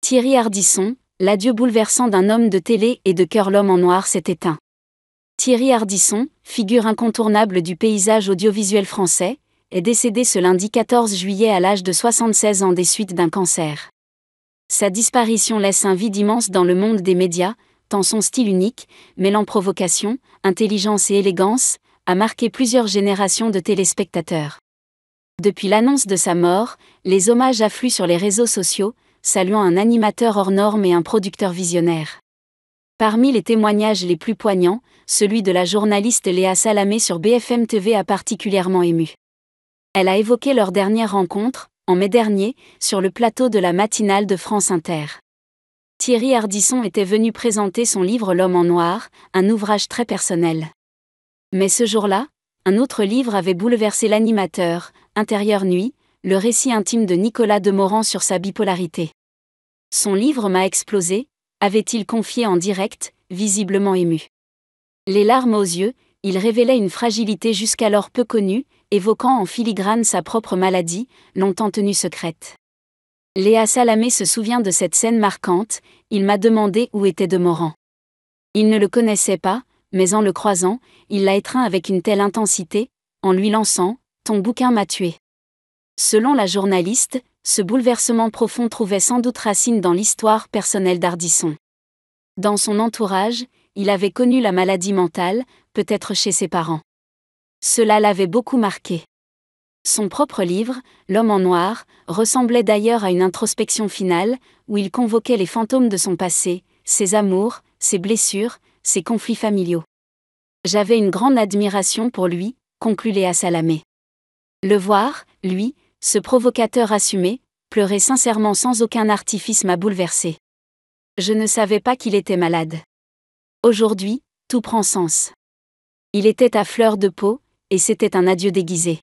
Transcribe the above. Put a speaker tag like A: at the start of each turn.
A: Thierry Ardisson, l'adieu bouleversant d'un homme de télé et de cœur. L'homme en noir s'est éteint. Thierry Ardisson, figure incontournable du paysage audiovisuel français, est décédé ce lundi 14 juillet à l'âge de 76 ans des suites d'un cancer. Sa disparition laisse un vide immense dans le monde des médias, tant son style unique, mêlant provocation, intelligence et élégance, a marqué plusieurs générations de téléspectateurs. Depuis l'annonce de sa mort, les hommages affluent sur les réseaux sociaux, saluant un animateur hors norme et un producteur visionnaire. Parmi les témoignages les plus poignants, celui de la journaliste Léa Salamé sur BFM TV a particulièrement ému. Elle a évoqué leur dernière rencontre, en mai dernier, sur le plateau de la matinale de France Inter. Thierry Ardisson était venu présenter son livre L'homme en noir, un ouvrage très personnel. Mais ce jour-là, un autre livre avait bouleversé l'animateur, Intérieure nuit, le récit intime de Nicolas Demorand sur sa bipolarité. Son livre m'a explosé, avait-il confié en direct, visiblement ému. Les larmes aux yeux, il révélait une fragilité jusqu'alors peu connue, évoquant en filigrane sa propre maladie, longtemps tenue secrète. Léa Salamé se souvient de cette scène marquante, il m'a demandé où était Demorand. Il ne le connaissait pas, mais en le croisant, il l'a étreint avec une telle intensité, en lui lançant « Ton bouquin m'a tué ». Selon la journaliste, ce bouleversement profond trouvait sans doute racine dans l'histoire personnelle d'Ardisson. Dans son entourage, il avait connu la maladie mentale, peut-être chez ses parents. Cela l'avait beaucoup marqué. Son propre livre, L'homme en noir, ressemblait d'ailleurs à une introspection finale, où il convoquait les fantômes de son passé, ses amours, ses blessures, ses conflits familiaux. J'avais une grande admiration pour lui, conclut Léa Salamé. Le voir, lui, ce provocateur assumé, pleurer sincèrement sans aucun artifice m'a bouleversé. Je ne savais pas qu'il était malade. Aujourd'hui, tout prend sens. Il était à fleur de peau, et c'était un adieu déguisé.